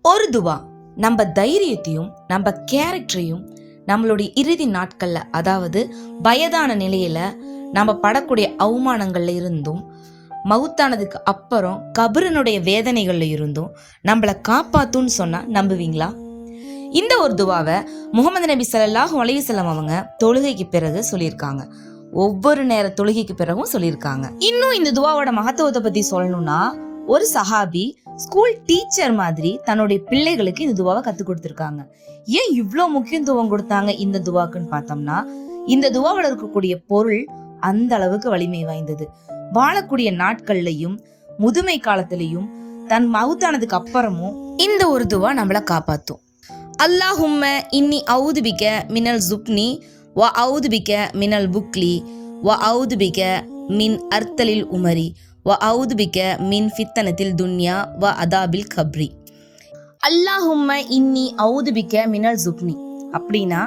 ஒரு துவா நம்ம தைரியத்தையும் நம்ம கேரக்டரையும் நம்மளுடைய இறுதி நாட்கள்ல, அதாவது வயதான நிலையில நம்ம படக்கூடிய அவமானங்கள்ல இருந்தும், மவுத்தானதுக்கு அப்புறம் கபரனுடைய வேதனைகள்ல இருந்தும் நம்மளை காப்பாத்துன்னு சொன்னா நம்புவீங்களா? இந்த ஒரு துவாவை முகமது நபி ஸல்லல்லாஹு அலைஹி வஸல்லம் அவங்க தொழுகைக்கு பிறகு சொல்லியிருக்காங்க. ஒவ்வொரு நேர தொழுகைக்கு பிறகும் சொல்லியிருக்காங்க. இன்னும் இந்த துவாவோட மகத்துவத்தை பத்தி சொல்லணும்னா, ஒரு சஹாபி ஸ்கூல் டீச்சர் மாதிரி தன்னுடைய பிள்ளைகளுக்கு இந்த துவாவை கத்து கொடுத்திருக்காங்க. ஏன் இவ்வளவு முக்கியத்துவம் கொடுத்தாங்க இந்த துவாக்குன்னு பார்த்தோம்னா, இந்த துவாவில் இருக்கக்கூடிய பொருள் அந்த அளவுக்கு வலிமை வாய்ந்தது. வாழக்கூடிய நாட்கள்லையும் முதுமை காலத்திலையும் தன் மவுத்தானதுக்கு அப்புறமும் இந்த ஒரு துவா நம்மள காப்பாத்தும். அல்லாஹும்ம இன்னி அவுது பிக மினல் ஜுப்னி வ அவுது பிக மினல் புக்லி வ அவுது பிக மின் அர்த்தலில் உமரி வ அவுது பிக மின் ஃபித்தனத்தில் துன்யா வ அதாபில் கப்ரி. அல்லாஹும்ம இன்னி அவுது பிக மினல் ஜுப்னி அப்படின்னா,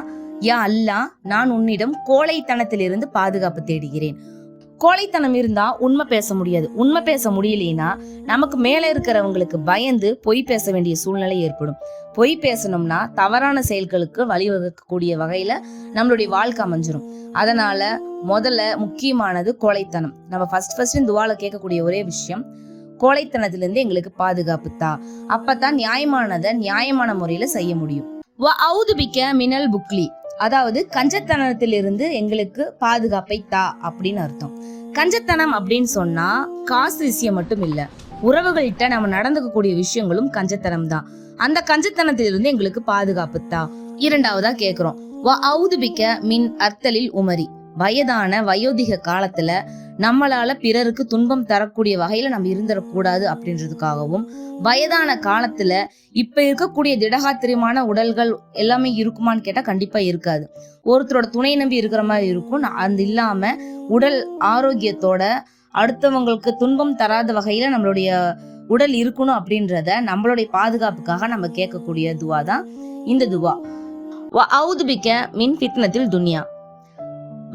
யா அல்லாஹ், நான் உன்னிடம் கோழைத்தனத்திலிருந்து பாதுகாப்பு தேடுகிறேன். கோழைத்தனம் இருந்தா உண்மை பேச முடியாது. உண்மை பேச முடியலைன்னா நமக்கு மேல இருக்கிறவங்களுக்கு பயந்து பொய் பேச வேண்டிய சூழ்நிலை ஏற்படும். பொய் பேசணும்னா தவறான செயல்களுக்கு வழிவகுக்கக்கூடிய வகையில நம்மளுடைய வாழ்க்கை அமைஞ்சிரும். அதனால முதல்ல முக்கியமானது கோழைத்தனம். நம்ம ஃபர்ஸ்ட் இந்த துவால கேட்கக்கூடிய ஒரே விஷயம், கோழைத்தனத்திலிருந்து எங்களுக்கு பாதுகாப்பு தா. அப்பதான் நியாயமானதை நியாயமான முறையில செய்ய முடியும். வ அவுது பிக மினல் புக்லி, அதாவது கஞ்சத்தனத்திலிருந்து எங்களுக்கு பாதுகாப்பை தா அப்படின்னு அர்த்தம். கஞ்சத்தனம் அப்படின்னு சொன்னா காசு விஷயம் மட்டும் இல்ல, உறவுகள்கிட்ட நம்ம நடந்துக்கக்கூடிய விஷயங்களும் கஞ்சத்தனம் தான். அந்த கஞ்சத்தனத்திலிருந்து எங்களுக்கு பாதுகாப்பு தா. இரண்டாவதா கேக்குறோம், வ அவுது பிக மின் அர்த்தலில் உமரி, வயதான வயோதிக காலத்துல நம்மளால பிறருக்கு துன்பம் தரக்கூடிய வகையில நம்ம இருந்துடக்கூடாது அப்படின்றதுக்காகவும், வயதான காலத்துல இப்ப இருக்கக்கூடிய திடகாத்திரமான உடல்கள் எல்லாமே இருக்குமான்னு கேட்டா கண்டிப்பா இருக்காது. ஒருத்தரோட துணை நம்பி இருக்கிற மாதிரி இருக்கும். அது இல்லாம உடல் ஆரோக்கியத்தோட அடுத்தவங்களுக்கு துன்பம் தராத வகையில நம்மளுடைய உடல் இருக்கணும் அப்படின்றத நம்மளுடைய பாதுகாப்புக்காக நம்ம கேட்கக்கூடிய துவா தான் இந்த துவா. வ அவுது பிக மின் ஃபித்னத்தில் துன்யா,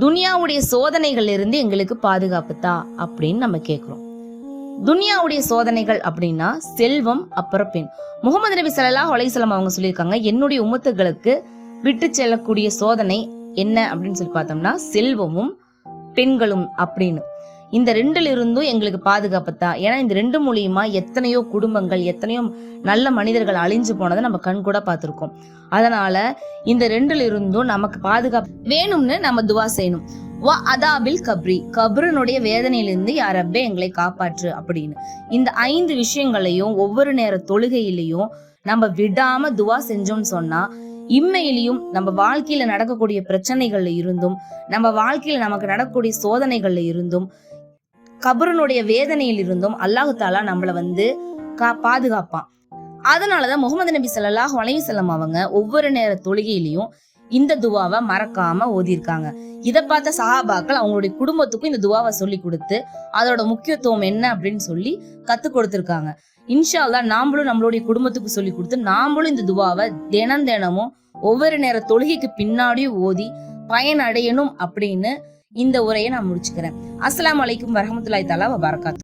துனியாவுடைய சோதனைகள் இருந்து எங்களுக்கு பாதுகாப்பு தா அப்படின்னு நம்ம கேட்கிறோம். துனியாவுடைய சோதனைகள் அப்படின்னா செல்வம், அப்புறம் பெண். முகமது நபி ஸல்லல்லாஹு அலைஹி வஸல்லம் அவங்க சொல்லியிருக்காங்க, என்னுடைய உம்மத்துகளுக்கு விட்டு செல்லக்கூடிய சோதனை என்ன அப்படின்னு சொல்லி பார்த்தோம்னா செல்வமும் பெண்களும் அப்படின்னு. இந்த ரெண்டுல இருந்தும் எங்களுக்கு பாதுகாப்பு தான். ஏன்னா இந்த ரெண்டு மூலியமா எத்தனையோ குடும்பங்கள், எத்தனையோ நல்ல மனிதர்கள் அழிஞ்சு போனதை நம்ம கண் கூட பார்த்திருக்கோம். அதனால இந்த ரெண்டுல இருந்தும் நமக்கு பாதுகாப்பு வேணும்னு நம்ம துவா செய்யணும். வ அதாபில் கப்ரி, கப்ரனுடைய வேதனையிலிருந்து யா ரப்பே எங்களை காப்பாற்று அப்படின்னு. இந்த 5 விஷயங்களையும் ஒவ்வொரு நேர தொழுகையிலையும் நம்ம விடாம துவா செஞ்சோம்னு சொன்னா, இம்மையிலையும் நம்ம வாழ்க்கையில நடக்கக்கூடிய பிரச்சனைகள்ல இருந்தும், நம்ம வாழ்க்கையில நமக்கு நடக்கக்கூடிய சோதனைகள்ல இருந்தும், கபரனுடைய வேதனையில் இருந்தும் அல்லாஹு தாலா நம்மள பாதுகாப்பான். அதனாலதான் முகமது நபி ஸல்லல்லாஹு அலைஹி வஸல்லம் அவங்க ஒவ்வொரு நேர தொழுகையிலையும் இந்த துவாவை மறக்காம ஓதியிருக்காங்க. இதை பார்த்த சஹாபாக்கள் அவங்களுடைய குடும்பத்துக்கும் இந்த துவாவை சொல்லி கொடுத்து அதோட முக்கியத்துவம் என்ன அப்படின்னு சொல்லி கத்து கொடுத்திருக்காங்க. இன்ஷா அல்லாஹ் நாமளும் நம்மளுடைய குடும்பத்துக்கு சொல்லி கொடுத்து நாமளும் இந்த துவாவை தினமும் ஒவ்வொரு நேர தொழுகைக்கு பின்னாடியும் ஓதி பயனடையணும் அப்படின்னு இந்த உரையை நான் முடிச்சுக்கிறேன். அஸ்ஸலாமு அலைக்கும் வரஹ்மத்துல்லாஹி தஆலா வ பரகாத்துஹு.